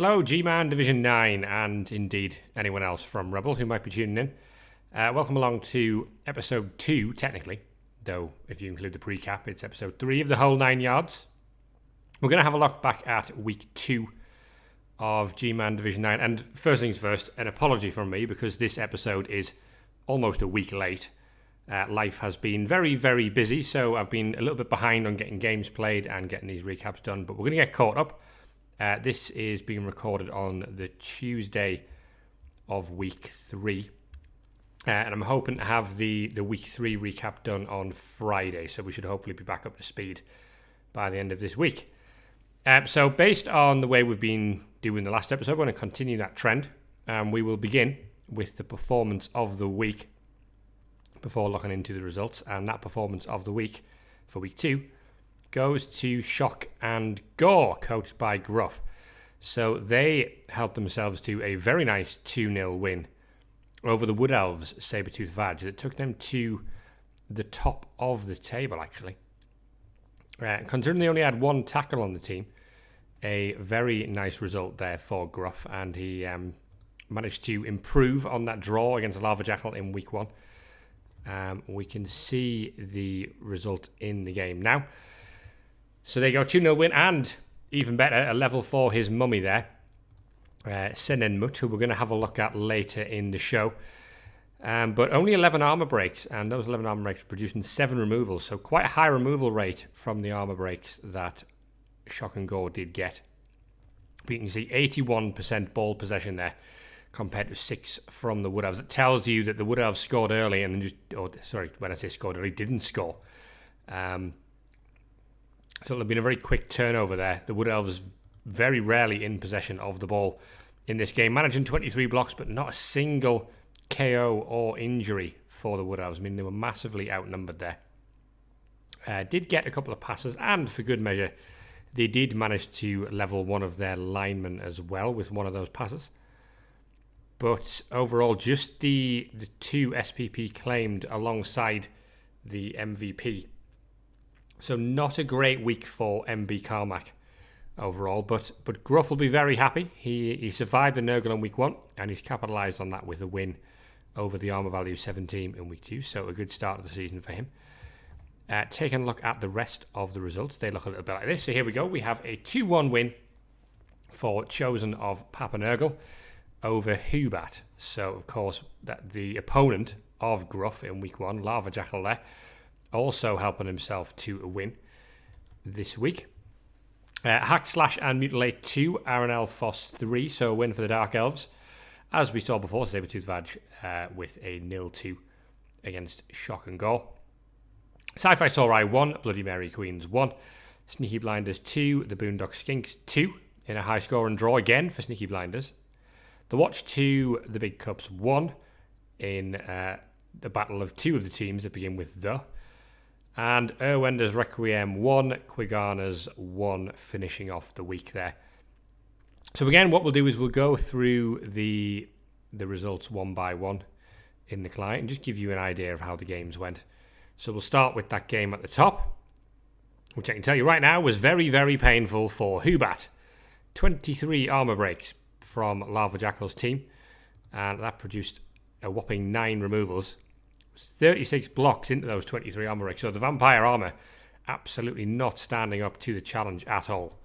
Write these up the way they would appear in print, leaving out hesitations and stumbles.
Hello, GMAN Division 9, and indeed anyone else from Rebel who might be tuning in. Welcome along to episode 2, technically, though if you include the pre-cap, it's episode 3 of the whole 9 yards. We're going to have a look back at week 2 of GMAN Division 9, and first things first, an apology from me because this episode is almost a week late. Life has been very, very busy, so I've been a little bit behind on getting games played and getting these recaps done, but we're going to get caught up. This is being recorded on the Tuesday of week 3. And I'm hoping to have the week 3 recap done on Friday. So we should hopefully be back up to speed by the end of this week. So based on the way we've been doing the last episode, we're going to continue that trend. We will begin with the performance of the week before looking into the results. And that performance of the week for week 2 goes to Shock and Gore, coached by Gruff. So they helped themselves to a very nice 2-0 win over the Wood Elves Sabertooth Vag that took them to the top of the table, actually. Considering they only had one tackle on the team, a very nice result there for Gruff, and he managed to improve on that draw against Lava Jackal in week 1. We can see the result in the game now. So there you go, 2-0 win, and even better, a level for his mummy there, Senenmut, who we're going to have a look at later in the show. But only 11 armor breaks, and those 11 armor breaks producing 7 removals, so quite a high removal rate from the armor breaks that Shock and Gore did get. But you can see 81% ball possession there, compared to 6 from the Wood Elves. It tells you that the Wood Elves scored early, and then when I say scored early, didn't score. So it'll have been a very quick turnover there. The Wood Elves very rarely in possession of the ball in this game, managing 23 blocks, but not a single KO or injury for the Wood Elves. I mean, they were massively outnumbered there. Did get a couple of passes, and for good measure, they did manage to level one of their linemen as well with one of those passes. But overall, just the 2 SPP claimed alongside the MVP. So not a great week for MB Carmack overall, but Gruff will be very happy. He survived the Nurgle in week 1, and he's capitalised on that with a win over the armour value 17 in week 2, so a good start of the season for him. Taking a look at the rest of the results, they look a little bit like this. So here we go. We have a 2-1 win for Chosen of Papa Nurgle over Hubat. So, of course, that the opponent of Gruff in week 1, Lava Jackal there, also helping himself to a win this week. Hack, Slash and Mutilate 2, RNL Foss 3, so a win for the Dark Elves. As we saw before, Sabertooth Vag with a 0-2 against Shock and Gore. Sci-Fi Samurai 1, Bloody Mary Queens 1, Sneaky Blinders 2, the Boondock Skinks 2, in a high score and draw again for Sneaky Blinders. The Watch 2, the Big Cups 1, in the battle of 2 of the teams that begin with the. And Erwender's Requiem 1, Quigana's 1, finishing off the week there. So again, what we'll do is we'll go through the results one by one in the client and just give you an idea of how the games went. So we'll start with that game at the top, which I can tell you right now was very, very painful for Hubat. 23 armor breaks from Lava Jackal's team, and that produced a whopping 9 removals. 36 blocks into those 23 armor breaks. So the vampire armor absolutely not standing up to the challenge at all.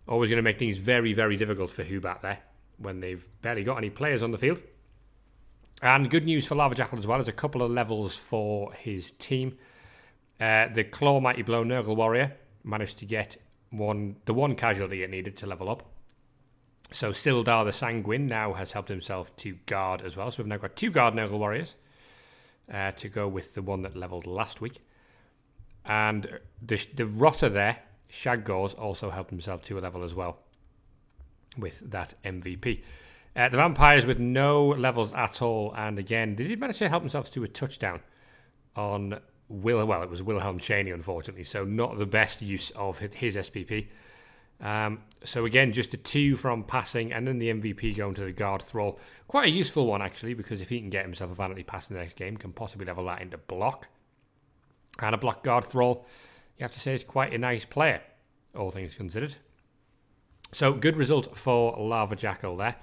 Always going to make things very, very difficult for Hubat there when they've barely got any players on the field. And good news for Lava Jackal as well, as a couple of levels for his team. The Claw Mighty Blow Nurgle Warrior managed to get the one casualty it needed to level up. So Sildar the Sanguine now has helped himself to guard as well. So we've now got 2 guard Nurgle Warriors to go with the one that leveled last week. And the Rotter there, Shaggores, also helped himself to a level as well with that MVP. The Vampires with no levels at all, and again, they did manage to help themselves to a touchdown on it was Wilhelm Cheney, unfortunately, so not the best use of his SPP. So again, just a 2 from passing, and then the MVP going to the guard thrall. Quite a useful one, actually, because if he can get himself a vanity pass in the next game, can possibly level that into block. And a block guard thrall, you have to say, is quite a nice player, all things considered. So good result for Lava Jackal there.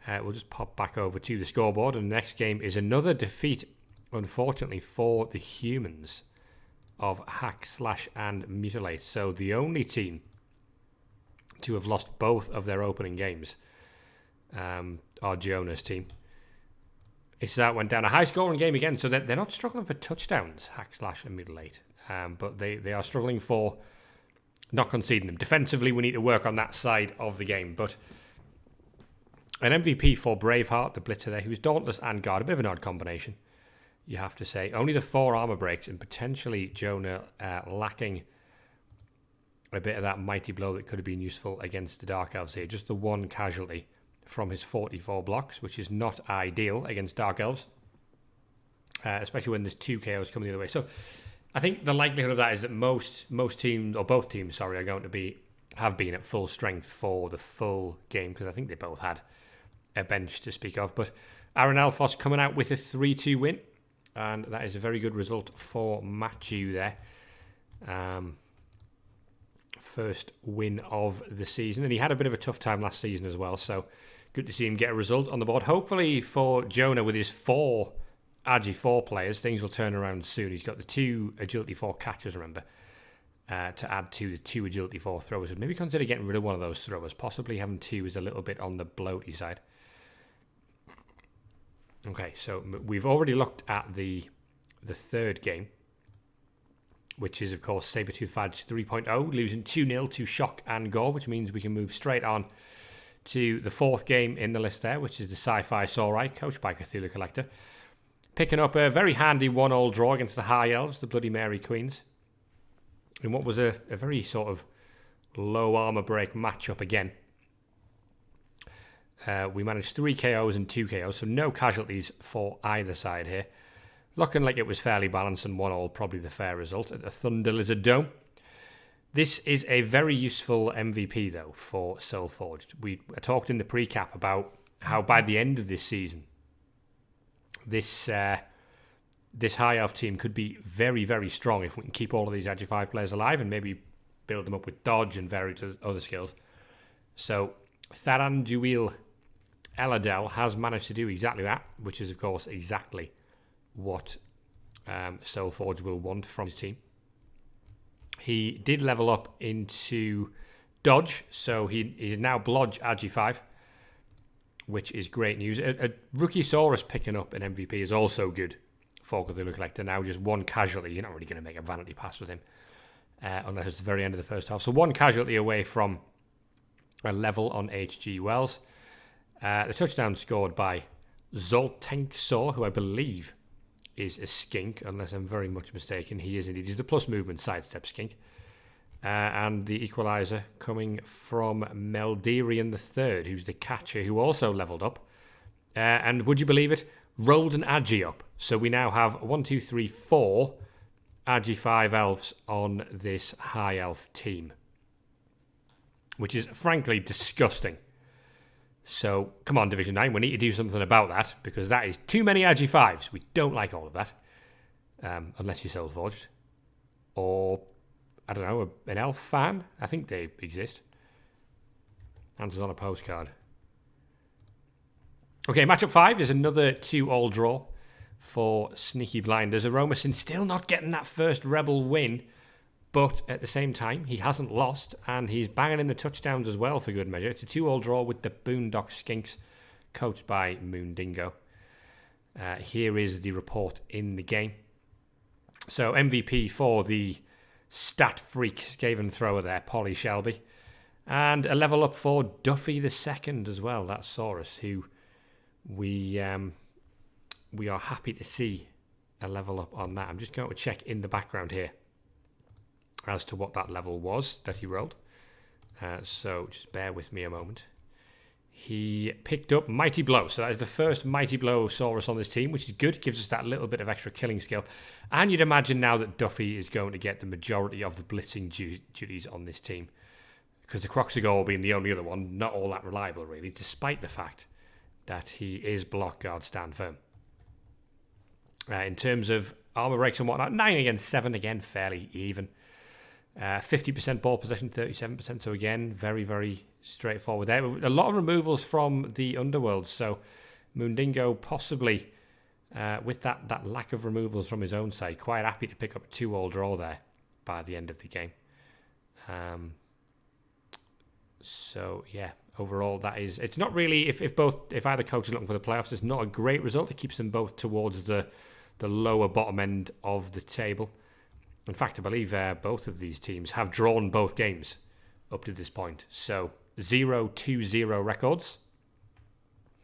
We'll just pop back over to the scoreboard, and the next game is another defeat, unfortunately, for the humans of Hack, Slash and Mutilate. So the only team to have lost both of their opening games are Jonah's team. That went down a high-scoring game again, so they're not struggling for touchdowns, Hack, Slash and Mutilate, but they are struggling for not conceding them. Defensively, we need to work on that side of the game, but an MVP for Braveheart, the blitzer there, who's dauntless and guard, a bit of an odd combination, you have to say. Only the 4 armor breaks, and potentially Jonah lacking a bit of that mighty blow that could have been useful against the Dark Elves here. Just the 1 casualty from his 44 blocks, which is not ideal against Dark Elves, especially when there's 2 KOs coming the other way. So I think the likelihood of that is that most teams, or both teams, sorry, are going to have been at full strength for the full game, because I think they both had a bench to speak of. But Aaron Alphos coming out with a 3-2 win, and that is a very good result for Matthew there. First win of the season, and he had a bit of a tough time last season as well, so good to see him get a result on the board. Hopefully for Jonah, with his 4 Agi 4 players, things will turn around soon. He's got the 2 Agility 4 catchers, remember, to add to the 2 Agility 4 throwers. And maybe consider getting rid of one of those throwers. Possibly having 2 is a little bit on the bloaty side. Okay, so we've already looked at the third game, which is, of course, Sabertooth Fadge 3.0, losing 2-0 to Shock and Gore, which means we can move straight on to the 4th game in the list there, which is the Sci-Fi Saurai, coached by Cthulhu Collector. Picking up a very handy 1-all draw against the High Elves, the Bloody Mary Queens, in what was a very sort of low armor break matchup again. We managed 3 KOs and 2 KOs, so no casualties for either side here. Looking like it was fairly balanced, and 1-all probably the fair result at the Thunder Lizard Dome. This is a very useful MVP, though, for Soulforged. We talked in the pre-cap about how by the end of this season, this High Elf team could be very, very strong if we can keep all of these Agi 5 players alive and maybe build them up with dodge and various other skills. So Tharanduil Eladel has managed to do exactly that, which is, of course, exactly what Soulforged will want from his team. He did level up into dodge, so he is now Blodge Agi 5, which is great news. A Rookie Saurus picking up an MVP is also good for Cthulhu Collector. Now just 1 casualty. You're not really going to make a vanity pass with him unless it's the very end of the first half. So 1 casualty away from a level on HG Wells. The touchdown scored by Zoltanksaur, who I believe is a skink, unless I'm very much mistaken. He is indeed. He's the plus movement sidestep skink. And the equaliser coming from Melderian III, who's the catcher, who also leveled up. And would you believe it? Rolled an Agi up. So we now have 4 Agi 5 elves on this High Elf team, which is frankly disgusting. So, come on, Division 9, we need to do something about that, because that is too many Agi 5s. We don't like all of that, unless you're Soulforged. Or, I don't know, an elf fan? I think they exist. Answers on a postcard. Okay, matchup 5 is another 2-all draw for Sneaky Blinders. Aromasin still not getting that first Rebel win, but at the same time, he hasn't lost, and he's banging in the touchdowns as well for good measure. It's a 2-all draw with the Boondock Skinks, coached by Moon Dingo. Here is the report in the game. So MVP for the stat freak Skaven thrower there, Polly Shelby. And a level up for Duffy the Second as well, that's Saurus, who we are happy to see a level up on that. I'm just going to check in the background here as to what that level was that he rolled. So just bear with me a moment. He picked up Mighty Blow. So that is the first Mighty Blow Saurus on this team, which is good. Gives us that little bit of extra killing skill. And you'd imagine now that Duffy is going to get the majority of the blitzing duties on this team, because the Croxagore being the only other one, not all that reliable really, despite the fact that he is block guard stand firm. In terms of armor breaks and whatnot, 9 against 7, again fairly even. 50% ball possession, 37%. So again, very, very straightforward there. A lot of removals from the Underworld. So Mundingo possibly, with that lack of removals from his own side, quite happy to pick up a 2-all draw there by the end of the game. So yeah, overall that is, it's not really, if either coach is looking for the playoffs, it's not a great result. It keeps them both towards the lower bottom end of the table. In fact, I believe both of these teams have drawn both games up to this point. So 0-2-0 records.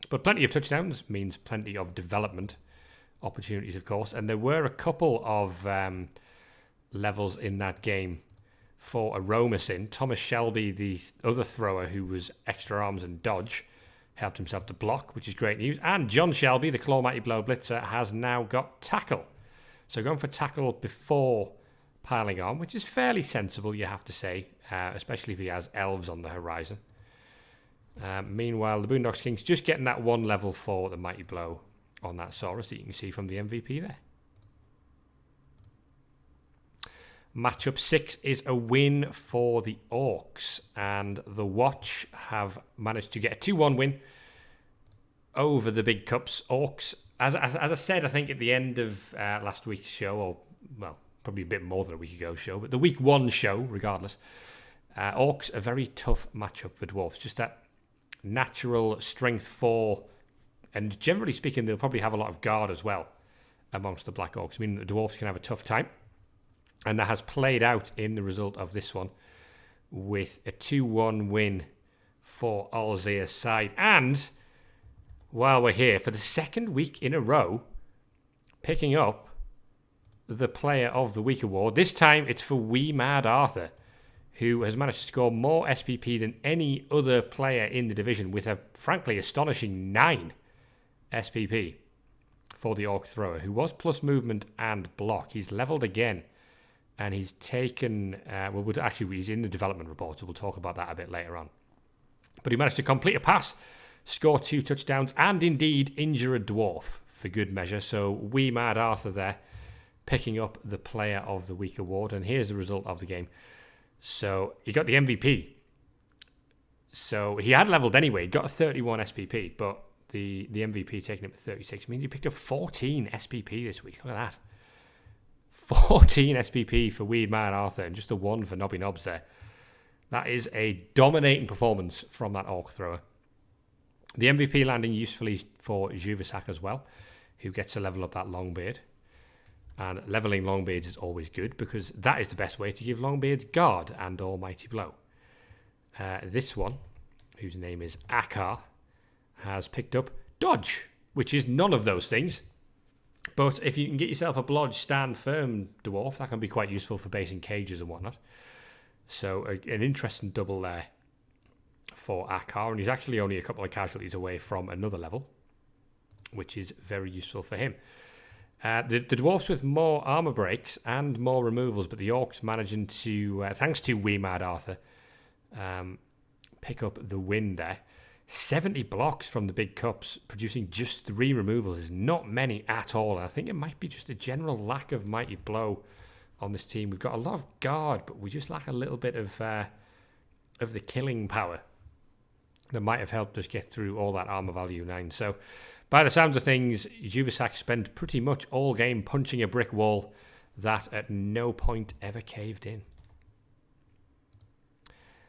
But plenty of touchdowns means plenty of development opportunities, of course. And there were a couple of levels in that game for Aromasin. Thomas Shelby, the other thrower who was extra arms and dodge, helped himself to block, which is great news. And John Shelby, the Claw Mighty Blow blitzer, has now got tackle. So going for tackle before piling on, which is fairly sensible, you have to say, especially if he has elves on the horizon. Meanwhile, the Boondocks Kings just getting that one level for the Mighty Blow on that Saurus that you can see from the MVP there. Matchup 6 is a win for the Orcs, and the Watch have managed to get a 2-1 win over the Big Cups. Orcs, as I said, I think at the end of last week's show, or well, probably a bit more than a week ago show, but the week 1 show, regardless, Orcs, a very tough matchup for Dwarfs. Just that natural strength 4, and generally speaking, they'll probably have a lot of guard as well amongst the Black Orcs. I mean, the Dwarfs can have a tough time, and that has played out in the result of this one with a 2-1 win for Alzea's side. And while we're here, for the second week in a row, picking up the Player of the Week award. This time it's for Wee Mad Arthur, who has managed to score more SPP than any other player in the division, with a frankly astonishing 9 SPP for the Orc thrower, who was plus movement and block. He's leveled again, and he's taken, he's in the development report, so we'll talk about that a bit later on. But he managed to complete a pass, score 2 touchdowns, and indeed injure a dwarf for good measure. So Wee Mad Arthur there, picking up the Player of the Week award. And here's the result of the game. So he got the MVP. So he had leveled anyway. He got a 31 SPP, but the MVP taking him to 36 means he picked up 14 SPP this week. Look at that. 14 SPP for Weed Man Arthur and just a 1 for Nobby Nobs there. That is a dominating performance from that Orc thrower. The MVP landing usefully for Juvisac as well, who gets to level up that Longbeard. And leveling Longbeards is always good, because that is the best way to give Longbeards guard and almighty blow. This one, whose name is Akar, has picked up dodge, which is none of those things. But if you can get yourself a blodge stand firm dwarf, that can be quite useful for basing cages and whatnot. So an interesting double there for Akar, and he's actually only a couple of casualties away from another level, which is very useful for him. The dwarfs with more armor breaks and more removals, but the orcs managing to, thanks to Wee Mad Arthur, pick up the win there. 70 blocks from the big cups, producing just 3 removals is not many at all. And I think it might be just a general lack of mighty blow on this team. We've got a lot of guard, but we just lack a little bit of the killing power that might have helped us get through all that armor value 9. So by the sounds of things, Juvisac spent pretty much all game punching a brick wall that at no point ever caved in.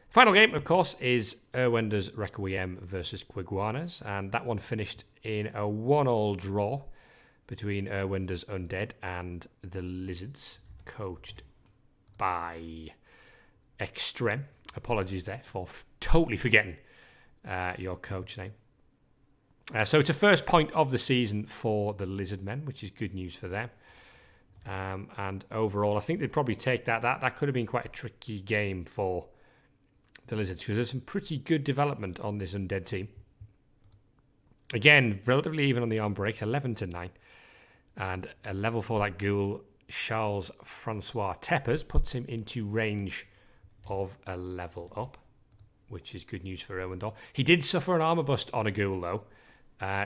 Final game, of course, is Erwender's Requiem versus Quiguanas, and that one finished in a 1-1 draw between Erwender's Undead and the Lizards, coached by Extreme. Apologies there for totally forgetting your coach name. So it's a first point of the season for the Lizard Men, which is good news for them. And overall, I think they'd probably take that. That could have been quite a tricky game for the Lizards, because there's some pretty good development on this Undead team. Again, relatively even on the arm breaks, 11-9. And a level 4 that ghoul, Charles Francois Teppers, puts him into range of a level up, which is good news for Erwindor. He did suffer an armor bust on a ghoul, though.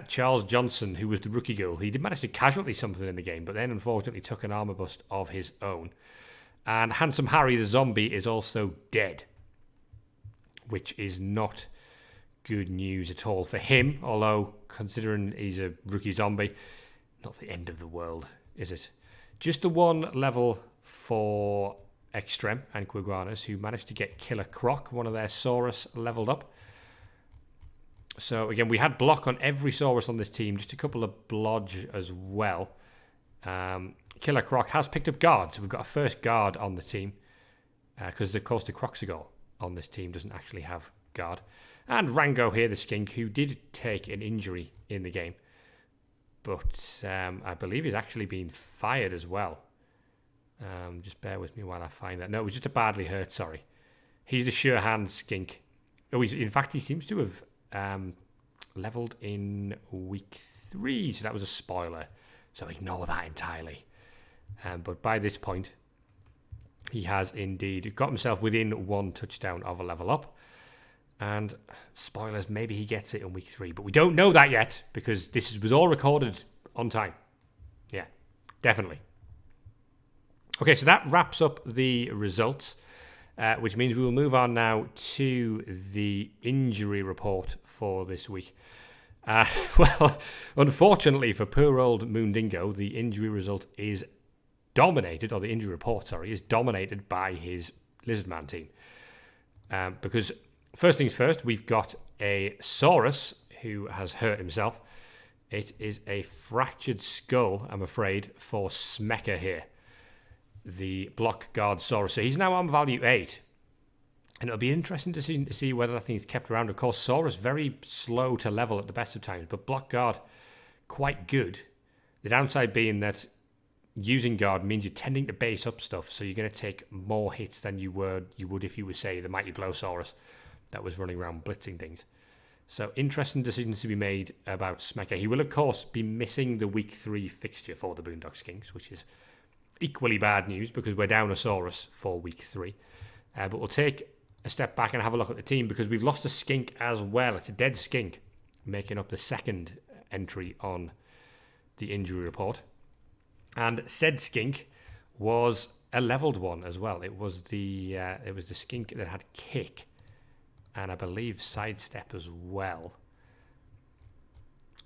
Charles Johnson, who was the rookie ghoul, he did manage to casualty something in the game, but then unfortunately took an armor bust of his own. And Handsome Harry the zombie is also dead, which is not good news at all for him, although considering he's a rookie zombie, not the end of the world, is it? Just the one level for Extreme and Quiguanas, who managed to get Killer Croc, one of their Saurus, leveled up. So again, we had block on every Saurus on this team, just a couple of blodge as well. Killer Croc has picked up guard, so we've got a first guard on the team, because of course the Croxigal on this team doesn't actually have guard. And Rango here, the skink, who did take an injury in the game, but I believe he's actually been fired as well. Just bear with me while I find that. No, it was just a badly hurt, sorry. He's the sure hand skink. Oh, in fact, he seems to have leveled in week 3, so that was a spoiler. So ignore that entirely. But by this point, he has indeed got himself within 1 touchdown of a level up. And spoilers, maybe he gets it in week 3. But we don't know that yet, because this was all recorded on time. Yeah, definitely. Okay, so that wraps up the results, which means we will move on now to the injury report for this week. Well, unfortunately for poor old Moondingo, the injury result is dominated, or the injury report, sorry, is dominated by his Lizardman team. Because first things first, we've got a Saurus who has hurt himself. It is a fractured skull, I'm afraid, for Smecker here, the block guard Saurus. So he's now on value 8. And it'll be interesting to see whether that thing's kept around. Of course, Saurus very slow to level at the best of times, but block guard quite good. The downside being that using guard means you're tending to base up stuff, so you're going to take more hits than you would if you were, say, the Mighty Blow Saurus that was running around blitzing things. So interesting decisions to be made about Smecker. He will, of course, be missing the week 3 fixture for the Boondock Skinks, which is equally bad news because we're down a Saurus for week 3. But we'll take a step back and have a look at the team because we've lost a skink as well. It's a dead skink, making up the second entry on the injury report. And said skink was a leveled one as well. It was the skink that had kick and I believe sidestep as well.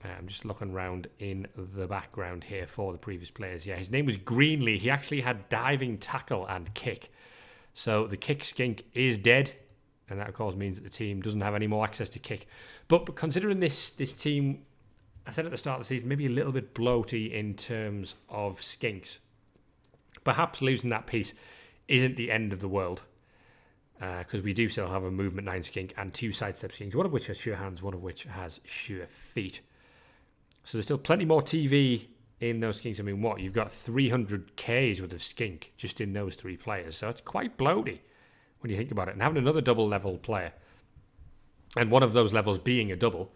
I'm just looking around in the background here for the previous players. Yeah, his name was Greenlee. He actually had diving, tackle, and kick. So the kick skink is dead, and that of course means that the team doesn't have any more access to kick. But considering this team, I said at the start of the season, maybe a little bit bloaty in terms of skinks. Perhaps losing that piece isn't the end of the world, because we do still have a movement 9 skink and 2 sidestep skinks, one of which has sure hands, one of which has sure feet. So there's still plenty more TV in those skinks. I mean, what? You've got 300 Ks worth of skink just in those 3 players. So it's quite bloaty when you think about it. And having another double level player, and one of those levels being a double,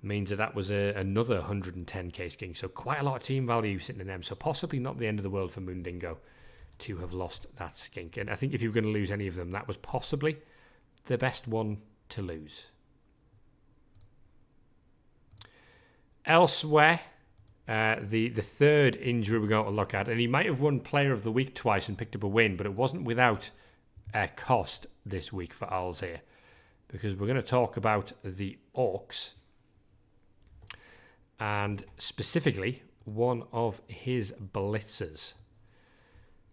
means that was another 110k skink. So quite a lot of team value sitting in them. So possibly not the end of the world for Moondingo to have lost that skink. And I think if you were going to lose any of them, that was possibly the best one to lose. Elsewhere, the third injury we're going to look at, and he might have won Player of the Week twice and picked up a win, but it wasn't without cost this week for Owls here, because we're going to talk about the Orcs, and specifically one of his blitzers.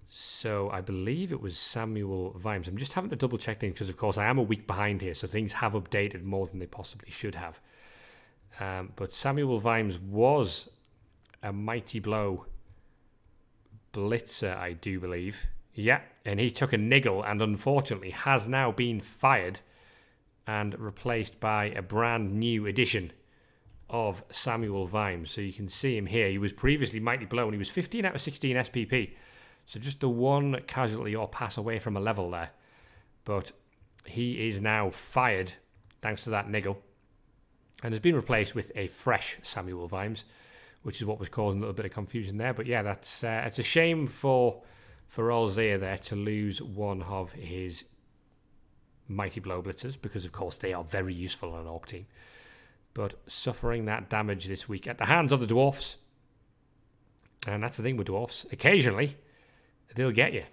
So I believe it was Samuel Vimes. I'm just having to double check things because, of course, I am a week behind here, so things have updated more than they possibly should have. But Samuel Vimes was a Mighty Blow blitzer, I do believe. Yeah, and he took a niggle and unfortunately has now been fired and replaced by a brand new edition of Samuel Vimes. So you can see him here. He was previously Mighty Blow and he was 15 out of 16 SPP. So just the one casualty or pass away from a level there. But he is now fired thanks to that niggle and has been replaced with a fresh Samuel Vimes, which is what was causing a little bit of confusion there. But yeah, that's it's a shame for Alzir there to lose one of his Mighty Blow blitzers, because of course they are very useful on an Orc team. But suffering that damage this week at the hands of the Dwarfs. And that's the thing with Dwarfs. Occasionally, they'll get you.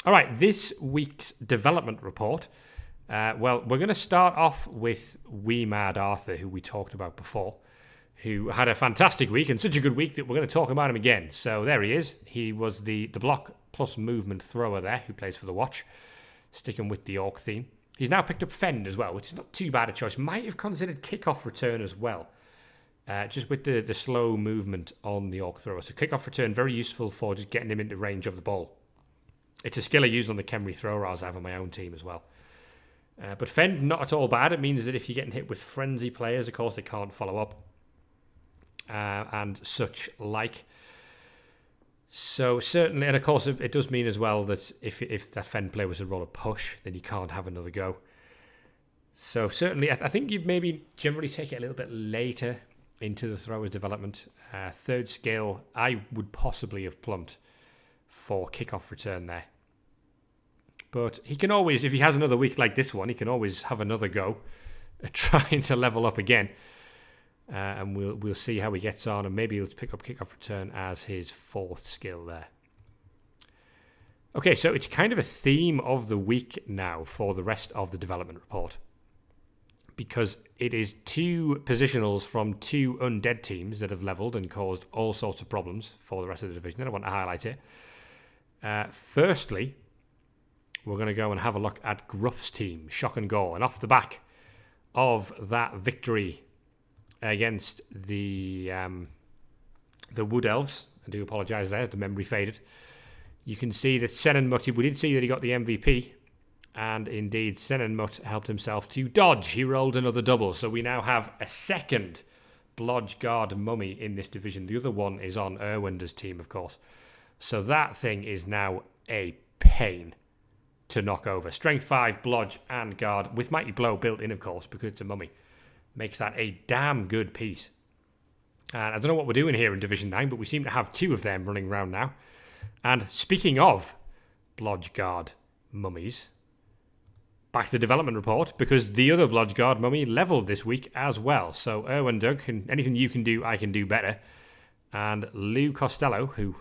All right, this week's development report. Well, we're going to start off with Wee Mad Arthur, who we talked about before, who had a fantastic week and such a good week that we're going to talk about him again. So there he is. He was the block plus movement thrower there, who plays for the Watch, sticking with the Orc theme. He's now picked up Fend as well, which is not too bad a choice. Might have considered kickoff return as well, just with the slow movement on the Orc thrower. So kickoff return, very useful for just getting him into range of the ball. It's a skill I use on the Khemri throwers I have on my own team as well. But Fend, not at all bad. It means that if you're getting hit with frenzy players, of course, they can't follow up and such like. So certainly, and of course, it does mean as well that if that Fend player was to roll a push, then you can't have another go. So certainly, I think you'd maybe generally take it a little bit later into the thrower's development. Third skill, I would possibly have plumped for kickoff return there. But he can always, if he has another week like this one, he can always have another go at trying to level up again. And we'll see how he gets on, and maybe he'll pick up kickoff return as his fourth skill there. Okay, so it's kind of a theme of the week now for the rest of the development report, because it is two positionals from two undead teams that have leveled and caused all sorts of problems for the rest of the division, and I want to highlight it. Firstly, we're going to go and have a look at Gruff's team, Shock and Gore. And off the back of that victory against the Wood Elves, I do apologise there, the memory faded. You can see that Senenmut, we did see that he got the MVP. And indeed, Senenmut helped himself to dodge. He rolled another double. So we now have a second Blodge Guard Mummy in this division. The other one is on Erwinder's team, of course. So that thing is now a pain to knock over. Strength 5, Blodge and Guard, with Mighty Blow built in, of course, because it's a mummy. Makes that a damn good piece. And I don't know what we're doing here in Division 9, but we seem to have two of them running around now. And speaking of Blodge Guard mummies, back to the development report, because the other Blodge Guard mummy leveled this week as well. So Erwin Doug, anything you can do, I can do better. And Lou Costello, who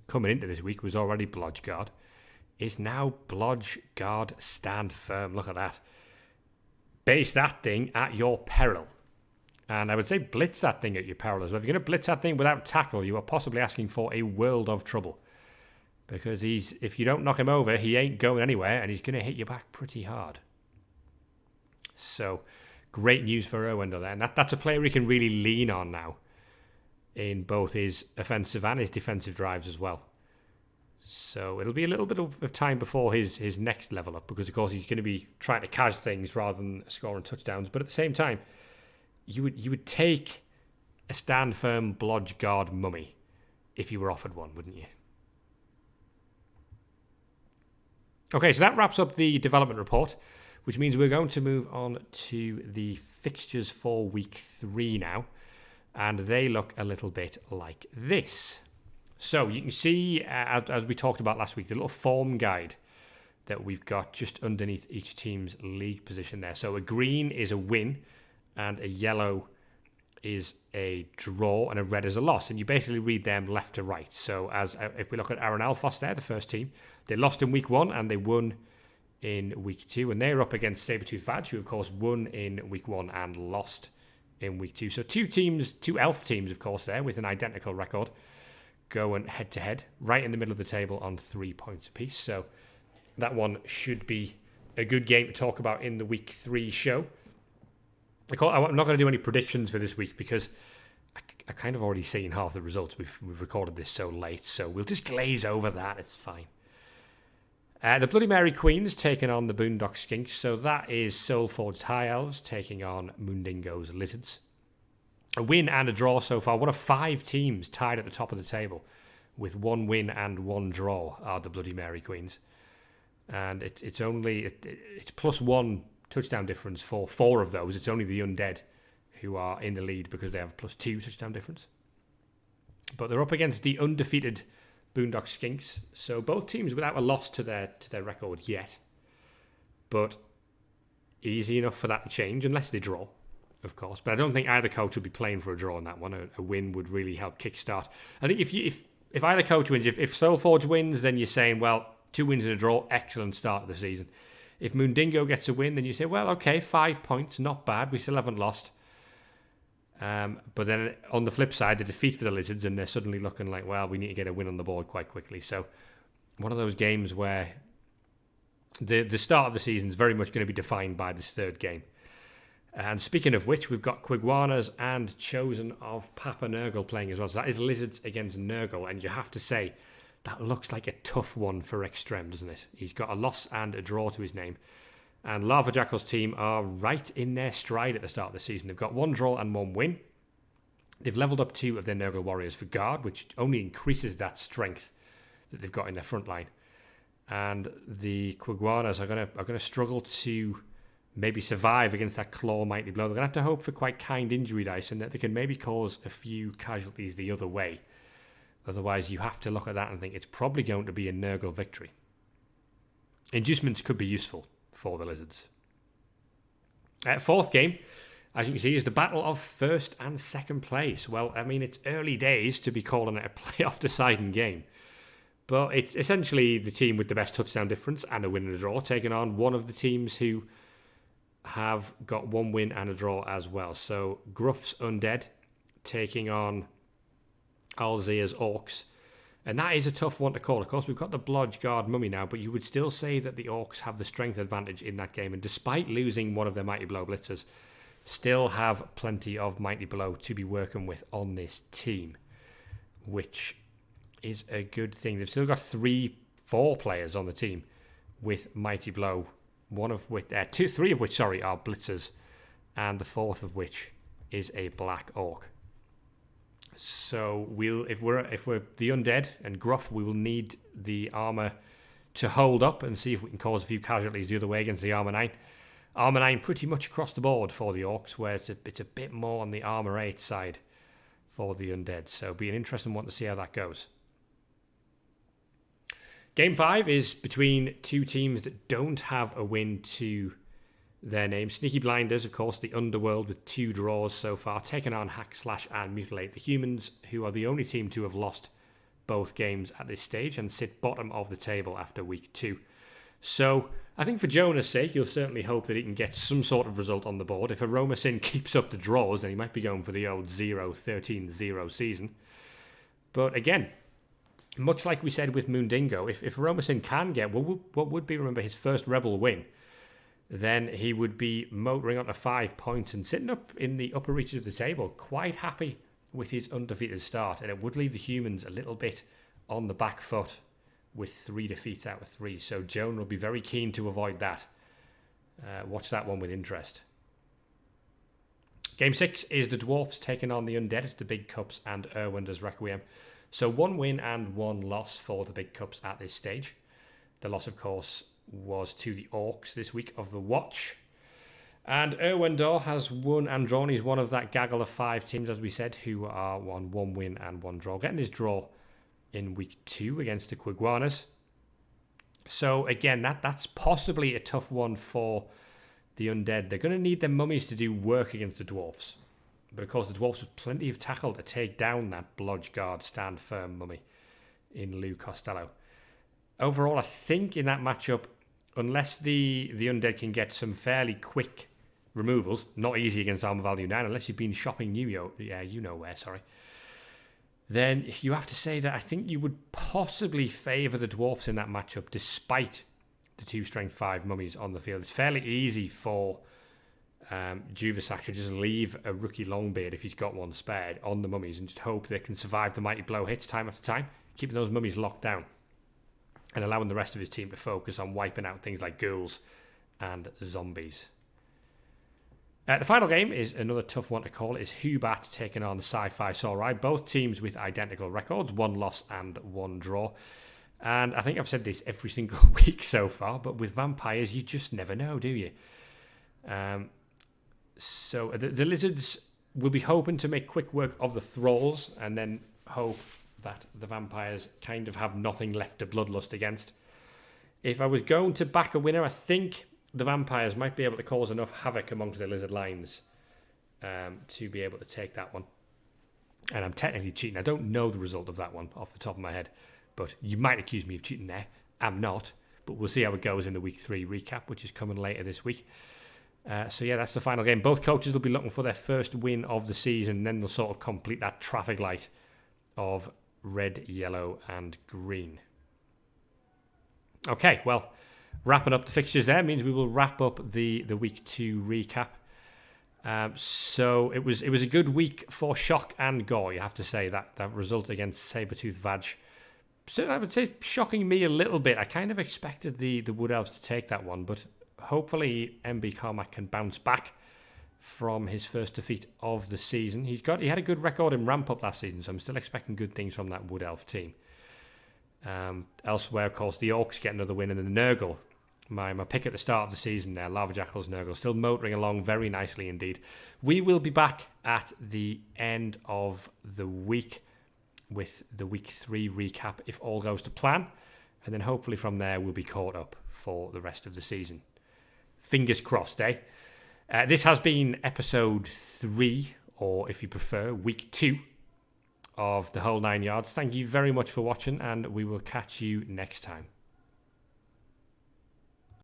coming into this week was already Blodge Guard, is now Blodge Guard Stand Firm. Look at that. Base that thing at your peril. And I would say blitz that thing at your peril as well. If you're going to blitz that thing without tackle, you are possibly asking for a world of trouble. Because if you don't knock him over, he ain't going anywhere, and he's going to hit you back pretty hard. So, great news for Erwinder there. And that's a player he can really lean on now in both his offensive and his defensive drives as well. So it'll be a little bit of time before his next level up, because of course he's going to be trying to catch things rather than scoring touchdowns. But at the same time, you would take a stand firm Blodge Guard mummy if you were offered one, wouldn't you? Okay, so that wraps up the development report, which means we're going to move on to the fixtures for week 3 now. And they look a little bit like this. So you can see, as we talked about last week, the little form guide that we've got just underneath each team's league position there. So a green is a win, and a yellow is a draw, and a red is a loss. And you basically read them left to right. So if we look at Aaron Alphos there, the first team, they lost in week 1 and they won in week 2. And they're up against Sabretooth Vag, who of course won in week 1 and lost in week 2. So two elf teams, of course, there with an identical record, going head to head right in the middle of the table on 3 points apiece. So that one should be a good game to talk about in the week 3 show. I'm not going to do any predictions for this week because I kind of already seen half the results. We've recorded this so late, so we'll just glaze over that. It's fine. The Bloody Mary Queens taking on the Boondock Skinks. So that is Soulforged High Elves taking on Moondingo's Lizards. A win and a draw so far. One of 5 teams tied at the top of the table with 1 win and 1 draw are the Bloody Mary Queens. And it's +1 touchdown difference for 4 of those. It's only the Undead who are in the lead because they have +2 touchdown difference. But they're up against the undefeated Boondock Skinks. So both teams without a loss to their record yet. But easy enough for that to change unless they draw, of course. But I don't think either coach will be playing for a draw in that one. A win would really help kickstart. I think if either coach wins, if Soulforge wins, then you're saying, well, 2 wins and a draw, excellent start of the season. If Moondingo gets a win, then you say, well, okay, 5 points, not bad. We still haven't lost. But then on the flip side, the defeat for the Lizards, and they're suddenly looking like, well, we need to get a win on the board quite quickly. So one of those games where the start of the season is very much going to be defined by this third game. And speaking of which, we've got Quiguanas and Chosen of Papa Nurgle playing as well. So that is Lizards against Nurgle. And you have to say, that looks like a tough one for Extreme, doesn't it? He's got a loss and a draw to his name. And Lava Jackal's team are right in their stride at the start of the season. They've got 1 draw and 1 win. They've leveled up 2 of their Nurgle Warriors for guard, which only increases that strength that they've got in their front line. And the Quiguanas are gonna struggle to maybe survive against that Claw Mighty Blow. They're going to have to hope for quite kind injury dice and that they can maybe cause a few casualties the other way. Otherwise, you have to look at that and think it's probably going to be a Nurgle victory. Inducements could be useful for the Lizards. Fourth game, as you can see, is the battle of first and second place. Well, I mean, it's early days to be calling it a playoff deciding game. But it's essentially the team with the best touchdown difference and a win and a draw taking on one of the teams who have got 1 win and a draw as well. So Gruff's Undead taking on Alzea's Orcs. And that is a tough one to call. Of course, we've got the Blodge Guard Mummy now, but you would still say that the Orcs have the strength advantage in that game. And despite losing one of their Mighty Blow Blitzers, still have plenty of Mighty Blow to be working with on this team, which is a good thing. They've still got 4 players on the team with Mighty Blow. 3 of which are blitzers, and the 4th of which is a black orc. So if we're the undead and Gruff, we will need the armor to hold up and see if we can cause a few casualties the other way against the armor 9. Armor 9 pretty much across the board for the orcs, where it's a bit more on the armor 8 side for the undead. So it'll be an interesting one to see how that goes. Game 5 is between 2 teams that don't have a win to their name. Sneaky Blinders, of course, the underworld with 2 draws so far, taking on Hack, Slash and Mutilate the Humans, who are the only team to have lost both games at this stage and sit bottom of the table after week 2. So I think for Jonah's sake, you'll certainly hope that he can get some sort of result on the board. If Aromasin keeps up the draws, then he might be going for the old 0-13-0 season. But again, much like we said with Moondingo, if Aromasin can get what would be, remember, his first Rebel win, then he would be motoring on to 5 points and sitting up in the upper reaches of the table, quite happy with his undefeated start. And it would leave the humans a little bit on the back foot with 3 defeats out of 3. So Joan will be very keen to avoid that. Watch that one with interest. Game 6 is the Dwarfs taking on the Undead. It's the Big Cups and Erwinder's Requiem. So 1 win and 1 loss for the Big Cups at this stage. The loss, of course, was to the Orcs this week of the Watch. And Erwindor has won and drawn. He's one of that gaggle of 5 teams, as we said, who are on 1 win and 1 draw. Getting his draw in week 2 against the Quiguanas. So again, that's possibly a tough one for the Undead. They're going to need their mummies to do work against the Dwarfs. But of course, the Dwarfs have plenty of tackle to take down that Blodge Guard Stand Firm mummy in Lou Costello. Overall, I think in that matchup, unless the Undead can get some fairly quick removals, not easy against armor value 9, unless you've been shopping you know where, then you have to say that I think you would possibly favour the Dwarfs in that matchup, despite the 2 strength 5 mummies on the field. It's fairly easy for Juvasac to just leave a rookie Longbeard, if he's got one spared, on the mummies and just hope they can survive the Mighty Blow hits time after time, keeping those mummies locked down and allowing the rest of his team to focus on wiping out things like ghouls and zombies. The final game is another tough one to call. It's Hubat taking on Sci-Fi Samurai. Both teams with identical records, 1 loss and 1 draw. And I think I've said this every single week so far, but with vampires, you just never know, do you? So the Lizards will be hoping to make quick work of the Thralls and then hope that the vampires kind of have nothing left to bloodlust against. If I was going to back a winner, I think the vampires might be able to cause enough havoc amongst the Lizard lines to be able to take that one. And I'm technically cheating. I don't know the result of that one off the top of my head, but you might accuse me of cheating there. am not, but we'll see how it goes in the week 3 recap, which is coming later this week. So yeah, that's the final game. Both coaches will be looking for their first win of the season, and then they'll sort of complete that traffic light of red, yellow, and green. Okay, well, wrapping up the fixtures there means we will wrap up the week 2 recap. So it was a good week for shock and gore, you have to say. That result against Sabertooth Vaj, so I would say shocking me a little bit. I kind of expected the Wood Elves to take that one, but hopefully MB Carmack can bounce back from his first defeat of the season. He had a good record in ramp up last season, so I'm still expecting good things from that Wood Elf team. Elsewhere, of course, the Orcs get another win, and the Nurgle, my pick at the start of the season there, Lava Jackals Nurgle, still motoring along very nicely indeed. We will be back at the end of the week with the week 3 recap if all goes to plan, and then hopefully from there we'll be caught up for the rest of the season. Fingers crossed, eh? This has been episode 3, or if you prefer, week 2 of the whole 9 yards. Thank you very much for watching, and we will catch you next time.